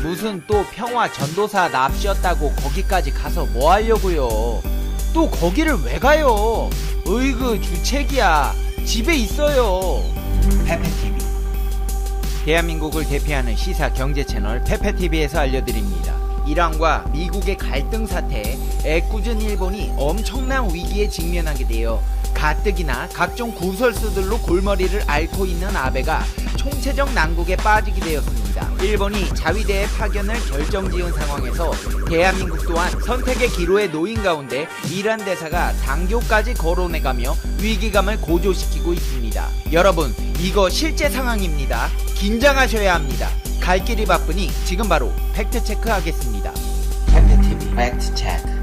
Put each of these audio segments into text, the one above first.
무슨 또 평화 전도사 납치였다고 거기까지 가서 뭐 하려고요? 또 거기를 왜 가요? 으이그 주책이야. 집에 있어요. 페페TV, 대한민국을 대표하는 시사 경제 채널 페페TV에서 알려드립니다. 이란과 미국의 갈등 사태에 애꿎은 일본이 엄청난 위기에 직면하게 되어 가뜩이나 각종 구설수들로 골머리를 앓고 있는 아베가 총체적 난국에 빠지게 되었습니다. 일본이 자위대의 파견을 결정지은 상황에서 대한민국 또한 선택의 기로에 놓인 가운데 이란 대사가 당교까지 거론해가며 위기감을 고조시키고 있습니다. 여러분, 이거 실제 상황입니다. 긴장하셔야 합니다. 갈 길이 바쁘니 지금 바로 팩트체크 하겠습니다. 페페TV 팩트체크.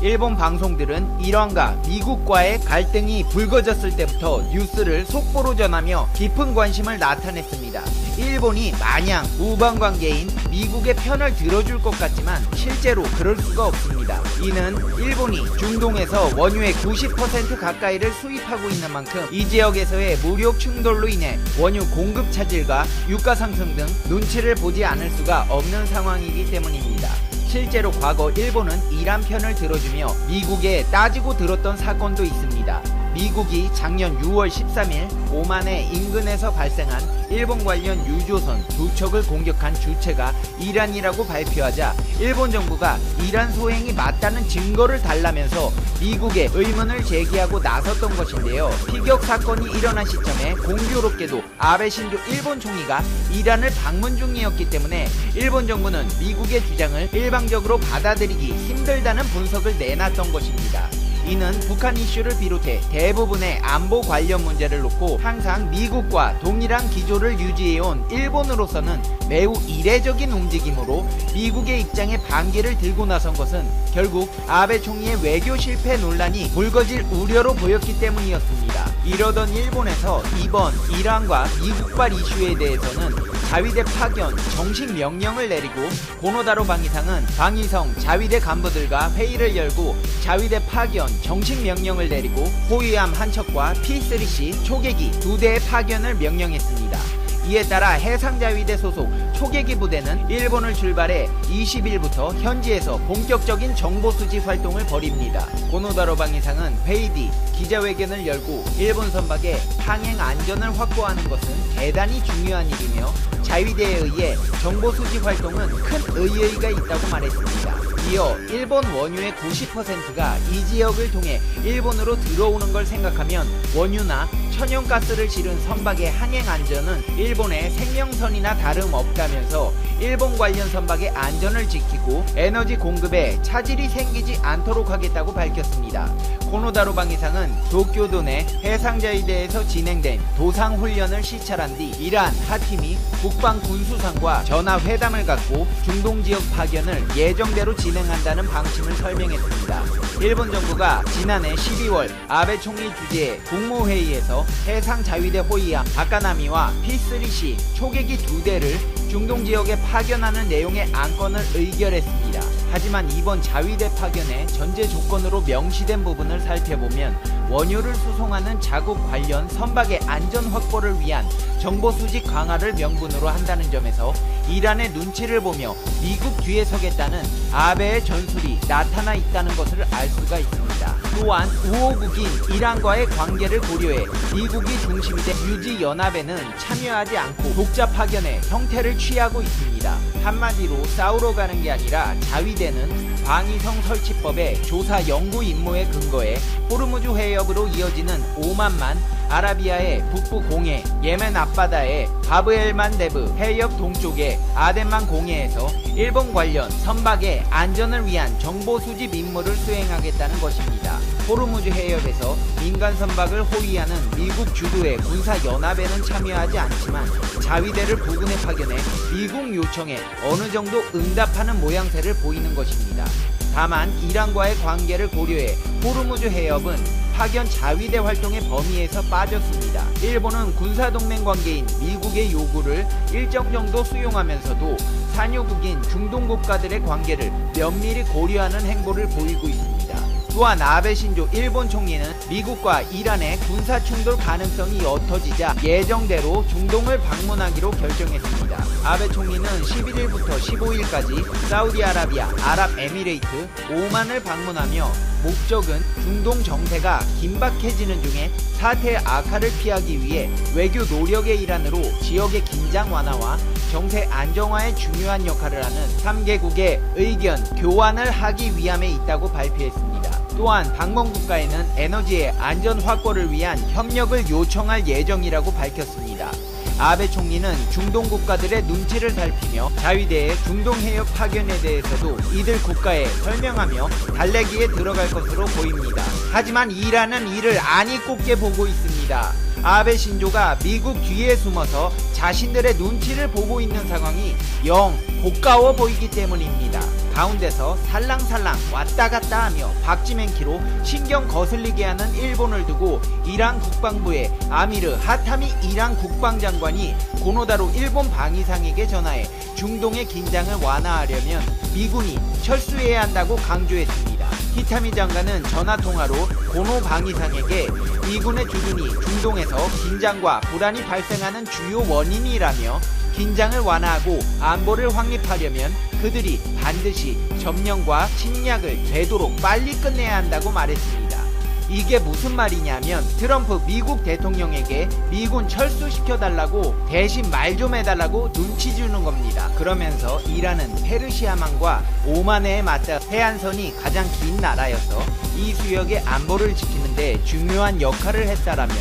일본 방송들은 이란과 미국과의 갈등이 불거졌을 때부터 뉴스를 속보로 전하며 깊은 관심을 나타냈습니다. 일본이 마냥 우방관계인 미국의 편을 들어줄 것 같지만 실제로 그럴 수가 없습니다. 이는 일본이 중동에서 원유의 90% 가까이를 수입하고 있는 만큼 이 지역에서의 무력 충돌로 인해 원유 공급 차질과 유가 상승 등 눈치를 보지 않을 수가 없는 상황이기 때문입니다. 실제로 과거 일본은 이란 편을 들어주며 미국에 따지고 들었던 사건도 있습니다. 미국이 작년 6월 13일 오만의 인근에서 발생한 일본 관련 유조선 두 척을 공격한 주체가 이란이라고 발표하자 일본 정부가 이란 소행이 맞다는 증거를 달라면서 미국에 의문을 제기하고 나섰던 것인데요. 피격 사건이 일어난 시점에 공교롭게도 아베 신조 일본 총리가 이란을 방문 중이었기 때문에 일본 정부는 미국의 주장을 일방적으로 받아들이기 힘들다는 분석을 내놨던 것입니다. 이는 북한 이슈를 비롯해 대부분의 안보 관련 문제를 놓고 항상 미국과 동일한 기조를 유지해온 일본으로서는 매우 이례적인 움직임으로 미국의 입장에 반기를 들고 나선 것은 결국 아베 총리의 외교 실패 논란이 불거질 우려로 보였기 때문이었습니다. 이러던 일본에서 이번 이란과 미국발 이슈에 대해서는 자위대 파견 정식 명령을 내리고 고노다로 방위상은 방위성 자위대 간부들과 회의를 열고 자위대 파견 정식 명령을 내리고 호위함 한 척과 P3C 초계기 2대의 파견을 명령했습니다. 이에 따라 해상자위대 소속 초계기 부대는 일본을 출발해 20일부터 현지에서 본격적인 정보 수집 활동을 벌입니다. 고노다로 방위상은 회의 뒤 기자회견을 열고 일본 선박의 항행 안전을 확보하는 것은 대단히 중요한 일이며 자위대에 의해 정보 수집 활동은 큰 의의가 있다고 말했습니다. 이어 일본 원유의 90%가 이 지역을 통해 일본으로 들어오는 걸 생각하면 원유나 천연가스를 실은 선박의 항행 안전은 일본의 생명선이나 다름없다면서 일본 관련 선박의 안전을 지키고 에너지 공급에 차질이 생기지 않도록 하겠다고 밝혔습니다. 고노다로 방위상은 도쿄도 내 해상자위대에서 진행된 도상훈련을 시찰한 뒤 이란 하팀이 국방군수상과 전화회담을 갖고 중동지역 파견을 예정대로 진행한다는 방침을 설명했습니다. 일본 정부가 지난해 12월 아베 총리 주재의 국무회의에서 해상자위대 호위함 아카나미와 P3C 초계기 2대를 중동지역에 파견하는 내용의 안건을 의결했습니다. 하지만 이번 자위대 파견의 전제 조건으로 명시된 부분을 살펴보면 원유를 수송하는 자국 관련 선박의 안전 확보를 위한 정보 수집 강화를 명분으로 한다는 점에서 이란의 눈치를 보며 미국 뒤에 서겠다는 아베의 전술이 나타나 있다는 것을 알 수가 있습니다. 또한 우호국인 이란과의 관계를 고려해 미국이 중심이 된 유지연합에는 참여하지 않고 독자 파견의 형태를 취하고 있습니다. 한마디로 싸우러 가는 게 아니라 자위대는 방위성 설치법의 조사 연구 임무에 근거해 호르무즈 해협으로 이어지는 오만만 아라비아의 북부 공해, 예멘 앞바다의 바브엘만 데브 해협 동쪽의 아덴만 공해에서 일본 관련 선박의 안전을 위한 정보 수집 임무를 수행하겠다는 것입니다. 호르무즈 해협에서 민간 선박을 호위하는 미국 주도의 군사연합에는 참여하지 않지만 자위대를 부근에 파견해 미국 요청에 어느 정도 응답하는 모양새를 보이는 것입니다. 다만 이란과의 관계를 고려해 호르무즈 해협은 파견 자위대 활동의 범위에서 빠졌습니다. 일본은 군사동맹 관계인 미국의 요구를 일정 정도 수용하면서도 산유국인 중동 국가들의 관계를 면밀히 고려하는 행보를 보이고 있습니다. 또한 아베 신조 일본 총리는 미국과 이란의 군사 충돌 가능성이 옅어지자 예정대로 중동을 방문하기로 결정했습니다. 아베 총리는 11일부터 15일까지 사우디아라비아, 아랍에미레이트, 오만을 방문하며 목적은 중동 정세가 긴박해지는 중에 사태의 악화를 피하기 위해 외교 노력의 일환으로 지역의 긴장 완화와 정세 안정화에 중요한 역할을 하는 3개국의 의견 교환을 하기 위함에 있다고 발표했습니다. 또한 방문 국가에는 에너지의 안전 확보를 위한 협력을 요청할 예정이라고 밝혔습니다. 아베 총리는 중동 국가들의 눈치를 살피며 자위대의 중동 해협 파견에 대해서도 이들 국가에 설명하며 달래기에 들어갈 것으로 보입니다. 하지만 이란은 이를 안이 꼽게 보고 있습니다. 아베 신조가 미국 뒤에 숨어서 자신들의 눈치를 보고 있는 상황이 영 고가워 보이기 때문입니다. 가운데서 살랑살랑 왔다 갔다 하며 박지맨키로 신경 거슬리게 하는 일본을 두고 이란 국방부의 아미르 하타미 이란 국방장관이 고노다로 일본 방위상에게 전화해 중동의 긴장을 완화하려면 미군이 철수해야 한다고 강조했습니다. 히타미 장관은 전화통화로 고노 방위상에게 미군의 주둔이 중동에서 긴장과 불안이 발생하는 주요 원인이라며 긴장을 완화하고 안보를 확립하려면 그들이 반드시 점령과 침략을 되도록 빨리 끝내야 한다고 말했습니다. 이게 무슨 말이냐면 트럼프 미국 대통령에게 미군 철수시켜달라고 대신 말 좀 해달라고 눈치 주는 겁니다. 그러면서 이란은 페르시아만과 오만에 맞닿아 해안선이 가장 긴 나라여서 이 수역의 안보를 지키는데 중요한 역할을 했다라며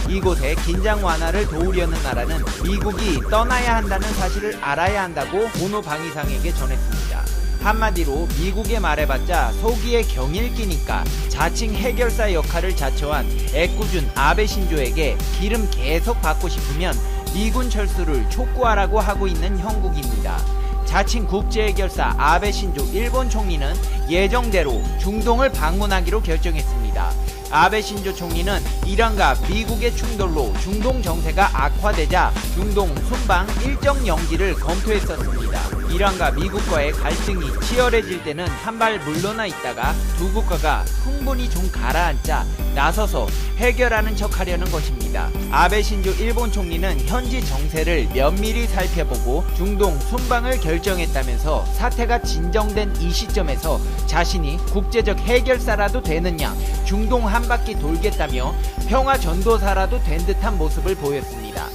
이곳에 긴장 완화를 도우려는 나라는 미국이 떠나야 한다는 사실을 알아야 한다고 고노 방위상에게 전했습니다. 한마디로 미국에 말해봤자 속이에 경일 끼니까 자칭 해결사 역할을 자처한 애꿎은 아베 신조에게 기름 계속 받고 싶으면 미군 철수를 촉구하라고 하고 있는 형국입니다. 자칭 국제해결사 아베 신조 일본 총리는 예정대로 중동을 방문하기로 결정했습니다. 아베 신조 총리는 이란과 미국의 충돌로 중동 정세가 악화되자 중동 순방 일정 연기를 검토했었습니다. 이란과 미국과의 갈등이 치열해질 때는 한 발 물러나 있다가 두 국가가 흥분이 좀 가라앉자 나서서 해결하는 척 하려는 것입니다. 아베 신조 일본 총리는 현지 정세를 면밀히 살펴보고 중동 순방을 결정했다면서 사태가 진정된 이 시점에서 자신이 국제적 해결사라도 되느냐 중동 한 바퀴 돌겠다며 평화 전도사라도 된 듯한 모습을 보였습니다.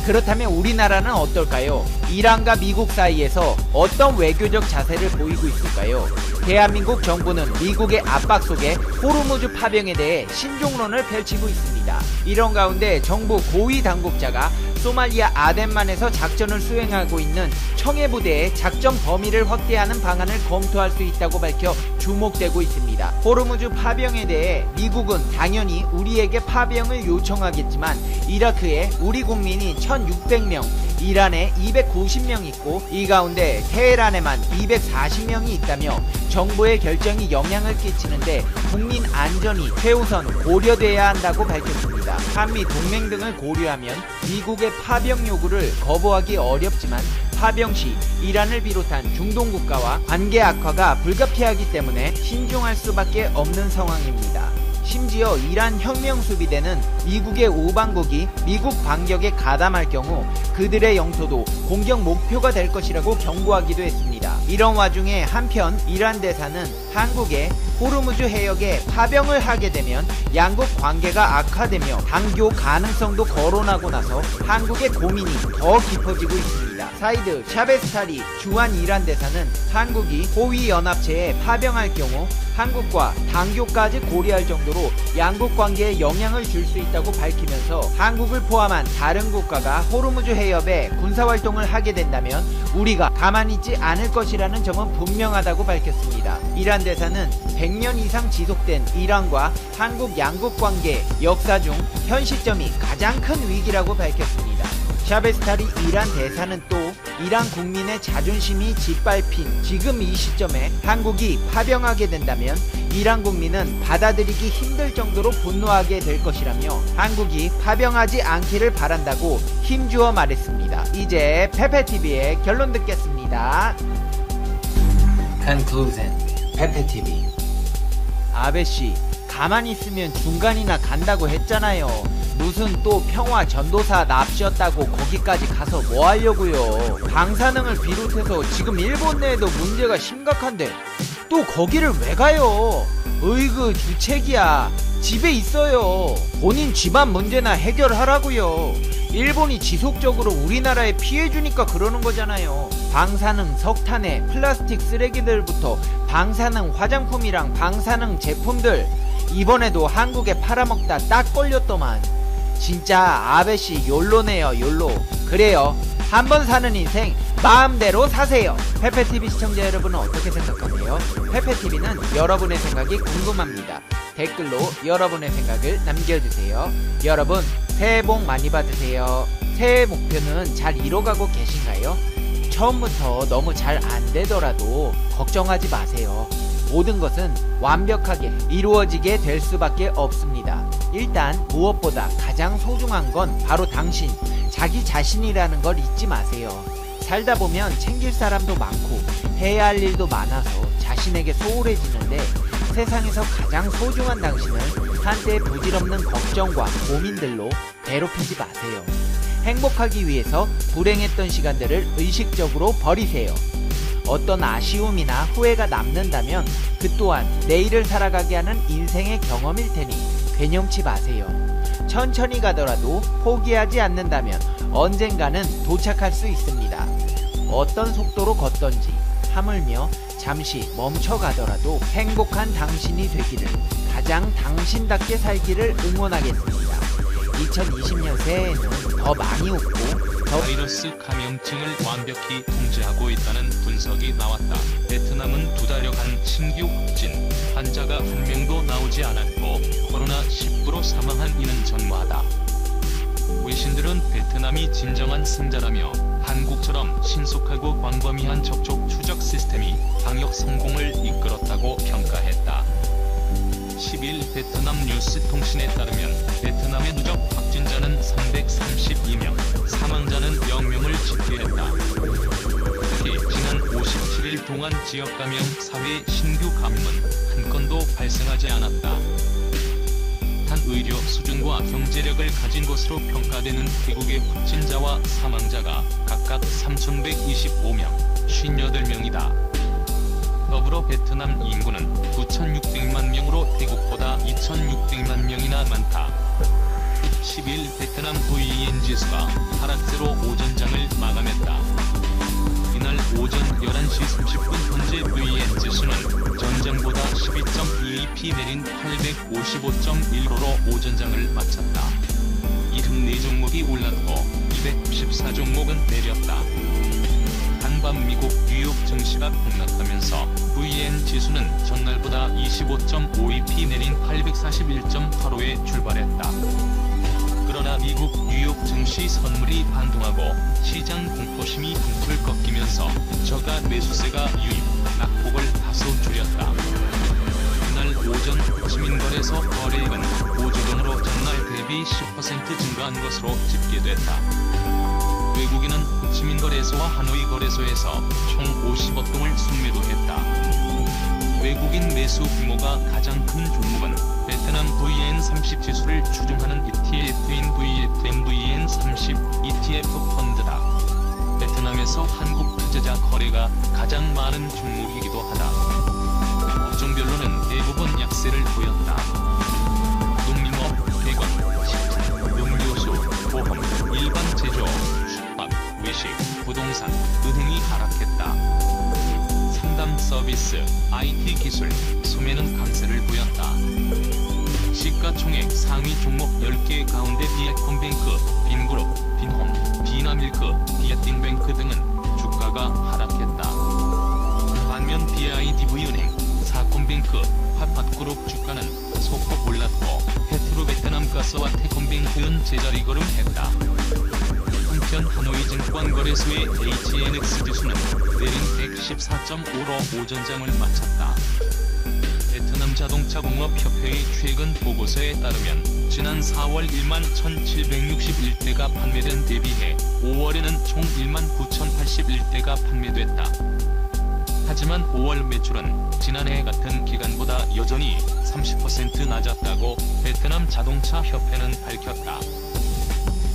그렇다면 우리나라는 어떨까요? 이란과 미국 사이에서 어떤 외교적 자세를 보이고 있을까요? 대한민국 정부는 미국의 압박 속에 호르무즈 파병에 대해 신종론을 펼치고 있습니다. 이런 가운데 정부 고위 당국자가 소말리아 아덴만에서 작전을 수행하고 있는 청해부대의 작전 범위를 확대하는 방안을 검토할 수 있다고 밝혀 주목되고 있습니다. 호르무즈 파병에 대해 미국은 당연히 우리에게 파병을 요청하겠지만 이라크에 우리 국민이 1600명, 이란에 290명 있고 이 가운데 테헤란에만 240명이 있다며 정부의 결정이 영향을 끼치는데 국민 안전이 최우선 고려돼야 한다고 밝혔습니다. 한미 동맹 등을 고려하면 미국의 파병 요구를 거부하기 어렵지만 파병 시 이란을 비롯한 중동 국가와 관계 악화가 불가피하기 때문에 신중할 수밖에 없는 상황입니다. 심지어 이란 혁명수비대는 미국의 우방국이 미국 반격에 가담할 경우 그들의 영토도 공격 목표가 될 것이라고 경고하기도 했습니다. 이런 와중에 한편 이란 대사는 한국에 호르무즈 해역에 파병을 하게 되면 양국 관계가 악화되며 당교 가능성도 거론하고 나서 한국의 고민이 더 깊어지고 있습니다. 사이드 샤베스타리 주한 이란 대사는 한국이 호위연합체에 파병할 경우 한국과 당교까지 고려할 정도로 양국 관계에 영향을 줄 수 있다고 밝히면서 한국을 포함한 다른 국가가 호르무즈 해협에 군사활동을 하게 된다면 우리가 가만히 있지 않을 것이라는 점은 분명하다고 밝혔습니다. 이란 대사는 100년 이상 지속된 이란과 한국 양국 관계 역사 중 현 시점이 가장 큰 위기라고 밝혔습니다. 샤베스타리 이란 대사는 또 이란 국민의 자존심이 짓밟힌 지금 이 시점에 한국이 파병하게 된다면 이란 국민은 받아들이기 힘들 정도로 분노하게 될 것이라며 한국이 파병하지 않기를 바란다고 힘주어 말했습니다. 이제 페페TV의 결론 듣겠습니다. Conclusion. 페페TV. 아베씨 가만히 있으면 중간이나 간다고 했잖아요. 무슨 또 평화 전도사 납치였다고 거기까지 가서 뭐 하려고요. 방사능을 비롯해서 지금 일본 내에도 문제가 심각한데 또 거기를 왜 가요? 으이그 주책이야. 집에 있어요. 본인 집안 문제나 해결하라고요. 일본이 지속적으로 우리나라에 피해주니까 그러는 거잖아요. 방사능, 석탄에 플라스틱 쓰레기들부터 방사능 화장품이랑 방사능 제품들 이번에도 한국에 팔아먹다 딱 걸렸더만. 진짜 아베씨 욜로네요, 욜로. 그래요, 한번 사는 인생 마음대로 사세요. 페페TV 시청자 여러분은 어떻게 생각하세요? 페페TV는 여러분의 생각이 궁금합니다. 댓글로 여러분의 생각을 남겨주세요. 여러분 새해 복 많이 받으세요. 새해 목표는 잘 이뤄가고 계신가요? 처음부터 너무 잘 안되더라도 걱정하지 마세요. 모든 것은 완벽하게 이루어지게 될 수밖에 없습니다. 일단 무엇보다 가장 소중한 건 바로 당신, 자기 자신이라는 걸 잊지 마세요. 살다 보면 챙길 사람도 많고 해야 할 일도 많아서 자신에게 소홀해지는데, 세상에서 가장 소중한 당신을 한때 부질없는 걱정과 고민들로 괴롭히지 마세요. 행복하기 위해서 불행했던 시간들을 의식적으로 버리세요. 어떤 아쉬움이나 후회가 남는다면 그 또한 내일을 살아가게 하는 인생의 경험일 테니 괴념치 마세요. 천천히 가더라도 포기하지 않는다면 언젠가는 도착할 수 있습니다. 어떤 속도로 걷던지, 하물며 잠시 멈춰가더라도 행복한 당신이 되기를, 가장 당신답게 살기를 응원하겠습니다. 2020년 새해에는 더 많이 웃고 바이러스 감염증을 완벽히 통제하고 있다는 분석이 나왔다. 베트남은 2달여간 신규 확진 환자가 한 명도 나오지 않았고 코로나19로 사망한 이는 전무하다. 외신들은 베트남이 진정한 승자라며 한국처럼 신속하고 광범위한 접촉 추적 시스템이 방역 성공을 이끌었다고 평가했다. 10일 베트남 뉴스통신에 따르면 베트남의 누적 확진자는 332명, 사망자는 0명을 집계했다. 특히 지난 57일 동안 지역 감염 사회 신규 감염은 한 건도 발생하지 않았다. 단 의료 수준과 경제력을 가진 것으로 평가되는 태국의 확진자와 사망자가 각각 3,125명, 58명이다. 더불어 베트남 인구는 9,600만 명으로 태국보다 2,600만 명이나 많다. 10일 베트남 VN 지수가 하락세로 오전장을 마감했다. 이날 오전 11시 30분 현재 VN 지수는 전장보다 12.22p 내린 855.15로 오전장을 마쳤다. 74종목이 올랐고 214종목은 내렸다. 한밤 미국 뉴욕 증시가 폭락하면서 VN 지수는 전날보다 25.52p 내린 841.85에 출발했다. 그러나 미국 뉴욕 증시 선물이 반등하고 시장 공포심이 붕틀 꺾이면서 저가 매수세가 유입, 낙폭을 다소 줄였다. 이날 오전 호치민거래소 거래액은 5주동으로 전날 대비 10% 증가한 것으로 집계됐다. 외국인은 호치민거래소와 하노이 거래소에서 총 50억동을 순매도했다. 외국인 매수 규모가 가장 큰 종목은 베트남 VN30 지수를 추종하는 ETF인 VN30 ETF 펀드다. 베트남에서 한국 투자자 거래가 가장 많은 종목이기도 하다. 업종별로는 대부분 약세를 보였다. 농림업, 대건, 식품, 음료수, 보험, 일반 제조, 숙박, 외식, 부동산, 은행이 하락했다. 상담 서비스, IT 기술, 소매는 강세를 보였다. 시가총액 상위 종목 10개 가운데 비에콤뱅크, 빈그룹, 빈홈, 비나밀크, 비에띵뱅크 등은 주가가 하락했다. 반면 BIDV은행, 사콤뱅크, 팟팟그룹 주가는 소폭 올랐고 페트로베트남가스와 태콤뱅크는 제자리 걸음했다. 한편 하노이증권거래소의 HNX 지수는 내린 114.5로 오전장을 마쳤다. 베트남 자동차공업협회의 최근 보고서에 따르면 지난 4월 1만 1,761대가 판매된 대비해 5월에는 총 1만 9,081대가 판매됐다. 하지만 하지만 5월 매출은 지난해 같은 기간보다 여전히 30% 낮았다고 베트남 자동차 협회는 밝혔다.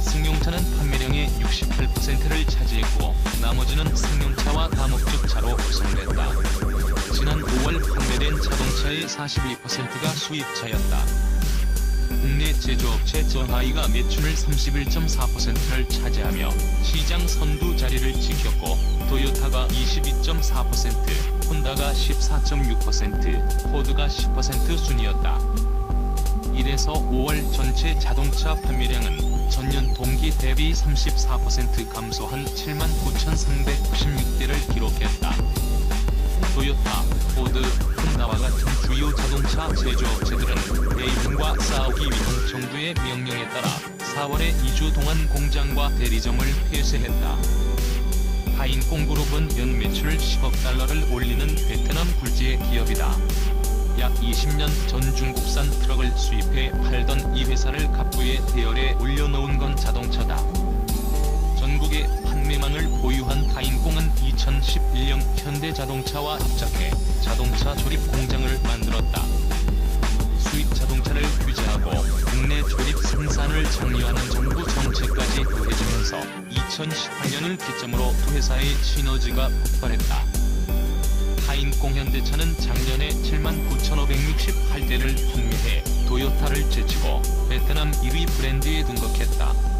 승용차는 판매량의 68%를 차지했고 나머지는 승용차와 다목적차로 구성됐다. 지난 5월 판매된 자동차의 42%가 수입차였다. 국내 제조업체 전하이가 매출을 31.4%를 차지하며 시장 선두 자리를 지켰고 토요타가 22.4%, 혼다가 14.6%, 포드가 10% 순이었다. 이래서 5월 전체 자동차 판매량은 전년 동기 대비 34% 감소한 79,396대를 기록했다. 토요타, 포드, 혼다와 같은 주요 자동차 제조업체들은 베이징과 싸우기 위한 정부의 명령에 따라 4월에 2주 동안 공장과 대리점을 폐쇄했다. 타인콩그룹은 연 매출 10억 달러를 올리는 베트남 굴지의 기업이다. 약 20년 전 중국산 트럭을 수입해 팔던 이 회사를 갑부의 대열에 올려놓은 건 자동차다. 전국의 판매망을 보유한 타인콩은 2011년 현대자동차와 합작해 자동차 조립 공장을 만들었다. 수입 자동차를 규제하고 국내 조립 생산을 장려하는 정부 정책까지 더해지면서 2018년을 기점으로 두 회사의 시너지가 폭발했다. 타인콩 현대차는 작년에 79,568대를 판매해 토요타를 제치고 베트남 1위 브랜드에 등극했다.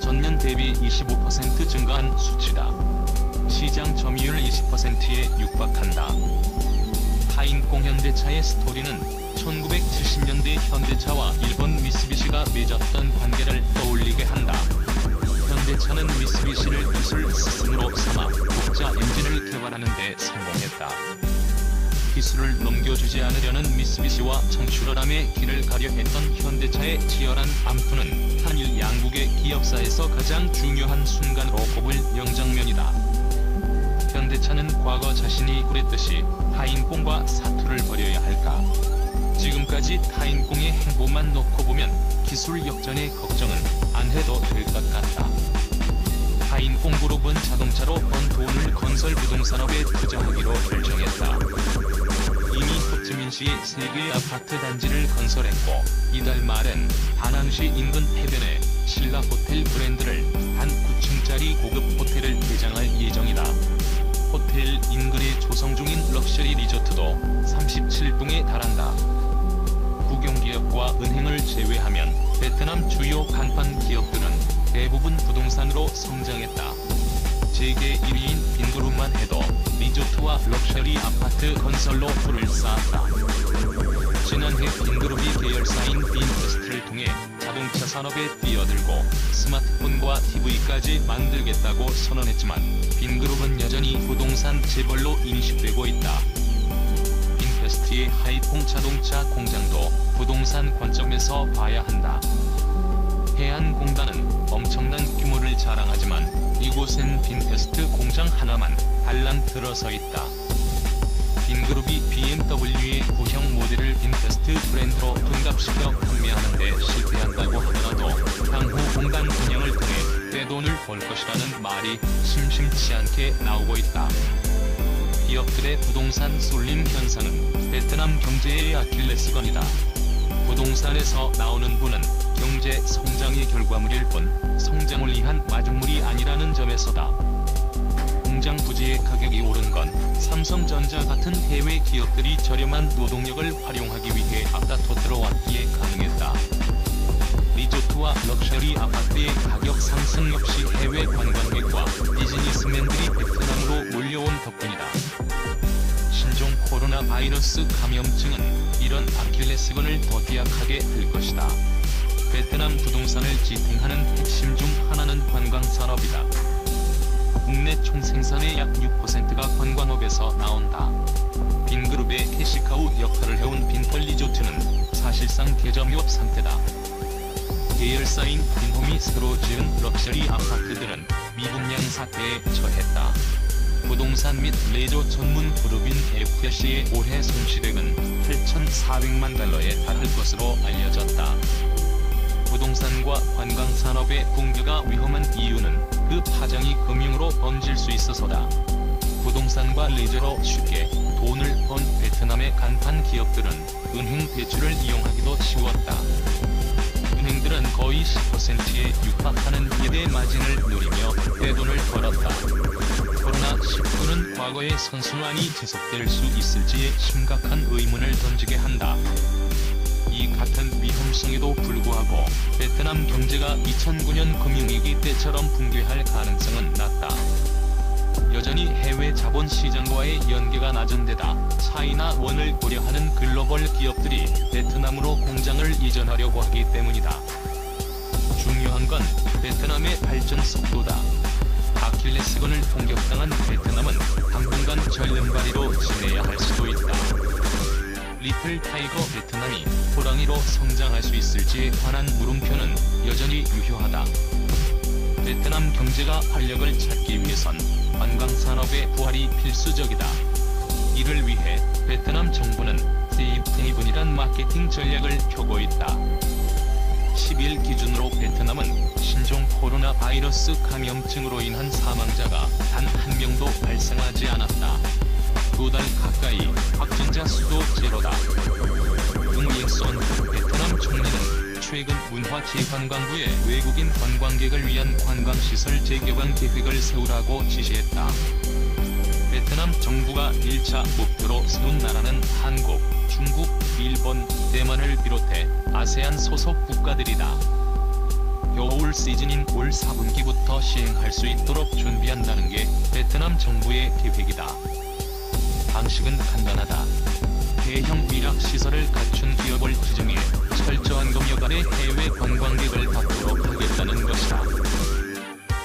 전년 대비 25% 증가한 수치다. 시장 점유율 20%에 육박한다. 타인콩 현대차의 스토리는 1970년대 현대차와 일본 미쓰비시가 맺었던 관계를 떠올리게 한다. 현대차는 미쓰비시를 기술 스승으로 삼아 독자 엔진을 개발하는 데 성공했다. 기술을 넘겨주지 않으려는 미쓰비시와 청출어람의 길을 가려 했던 현대차의 치열한 암투는 한일 양국의 기업사에서 가장 중요한 순간으로 꼽을 명장면이다. 현대차는 과거 자신이 그랬듯이 타인콩과 사투를 벌여야 할까? 지금까지 타인콩의 행보만 놓고 보면 기술 역전의 걱정은 안 해도 될 것 같다. 타인콩그룹은 자동차로 번 돈을 건설 부동산업에 투자하기로 결정했다. 이미 호찌민시에 3개의 아파트 단지를 건설했고 이달 말엔 다낭시 인근 해변에 신라 호텔 브랜드를 단 9층짜리 고급 호텔을 개장할 예정이다. 호텔 인근에 조성 중인 럭셔리 리조트도 37동에 달한다. 국영기업과 은행을 제외하면 베트남 주요 간판 기업들은 대부분 부동산으로 성장했다. 세계 1위인 빈그룹만 해도 리조트와 럭셔리 아파트 건설로 불을 쌓았다. 지난해 빈그룹이 계열사인 빈테스트를 통해 자동차 산업에 뛰어들고 스마트폰과 TV까지 만들겠다고 선언했지만 빈그룹은 여전히 부동산 재벌로 인식되고 있다. 빈테스트의 하이퐁 자동차 공장도 부동산 관점에서 봐야 한다. 해안공단은 엄청난 규모를 자랑하지만 이곳엔 빈테스트 공장 하나만 달랑 들어서 있다. 빈그룹이 BMW의 구형 모델을 빈테스트 브랜드로 둔갑시켜 판매하는 데 실패한다고 하더라도 향후 공단 분양을 통해 떼돈을 벌 것이라는 말이 심심치 않게 나오고 있다. 기업들의 부동산 쏠림 현상은 베트남 경제의 아킬레스건이다. 부동산에서 나오는 부는 경제 성장의 결과물일 뿐 성장을 위한 마중물이 아니라는 점에서다. 공장 부지의 가격이 오른 건 삼성전자 같은 해외 기업들이 저렴한 노동력을 활용하기 위해 앞다퉈 들어왔기에 가능했다. 리조트와 럭셔리 아파트의 가격 상승 역시 해외 관광객과 비즈니스맨들이 베트남으로 몰려온 덕분이다. 신종 코로나 바이러스 감염증은 이런 아킬레스건을 더 기약하게 할 것이다. 베트남 부동산을 지탱하는 핵심 중 하나는 관광산업이다. 국내 총생산의 약 6%가 관광업에서 나온다. 빈그룹의 캐시카우 역할을 해온 빈털 리조트는 사실상 대점유업 상태다. 계열사인 빈홈이 새로 지은 럭셔리 아파트들은 미분양 사태에 처했다. 부동산 및 레저 전문 그룹인 FSC의 올해 손실액은 8,400만 달러에 달할 것으로 알려졌다. 부동산과 관광산업의 붕괴가 위험한 이유는 그 파장이 금융으로 번질 수 있어서다. 부동산과 레저로 쉽게 돈을 번 베트남의 간판 기업들은 은행 대출을 이용하기도 쉬웠다. 은행들은 거의 10%에 육박하는 예대 마진을 누리며 떼돈을 벌었다. 그러나 19는 과거의 선순환이 지속될 수 있을지에 심각한 의문을 던지게 한다. 이 같은 위험성에도 불구하고 베트남 경제가 2009년 금융위기 때처럼 붕괴할 가능성은 낮다. 여전히 해외 자본 시장과의 연계가 낮은 데다 차이나 원을 고려하는 글로벌 기업들이 베트남으로 공장을 이전하려고 하기 때문이다. 중요한 건 베트남의 발전 속도다. 아킬레스건을 공격당한 베트남은 당분간 절름발이로 지내야 할 수도 있다. 리틀 타이거 베트남이 호랑이로 성장할 수 있을지에 관한 물음표는 여전히 유효하다. 베트남 경제가 활력을 찾기 위해선 관광산업의 부활이 필수적이다. 이를 위해 베트남 정부는 세이브테이븐이란 마케팅 전략을 펴고 있다. 10일 기준으로 베트남은 신종 코로나 바이러스 감염증으로 인한 사망자가 단 한 명도 발생하지 않았다. 2달 가까이 확진자 수도 제로다. 응이익선 베트남 총리는 최근 문화체관광부에 외국인 관광객을 위한 관광시설 재개방 계획을 세우라고 지시했다. 베트남 정부가 1차 목표로 세운 나라는 한국, 중국, 일본, 대만을 비롯해 아세안 소속 국가들이다. 겨울 시즌인 올 4분기부터 시행할 수 있도록 준비한다는 게 베트남 정부의 계획이다. 방식은 간단하다. 대형 위락시설을 갖춘 기업을 지정해 철저한 검역 아래 해외 관광객을 받도록 하겠다는 것이다.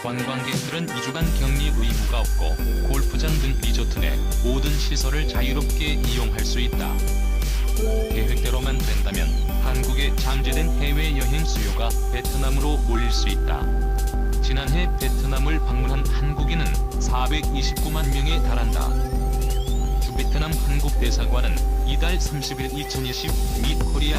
관광객들은 2주간 격리 의무가 없고 골프장 등 리조트 내 모든 시설을 자유롭게 이용할 수 있다. 계획대로만 된다면 한국에 잠재된 해외여행 수요가 베트남으로 몰릴 수 있다. 지난해 베트남을 방문한 한국인은 429만 명에 달한다. 주 베트남 한국 대사관은 이달 30일 2020 밋 코리아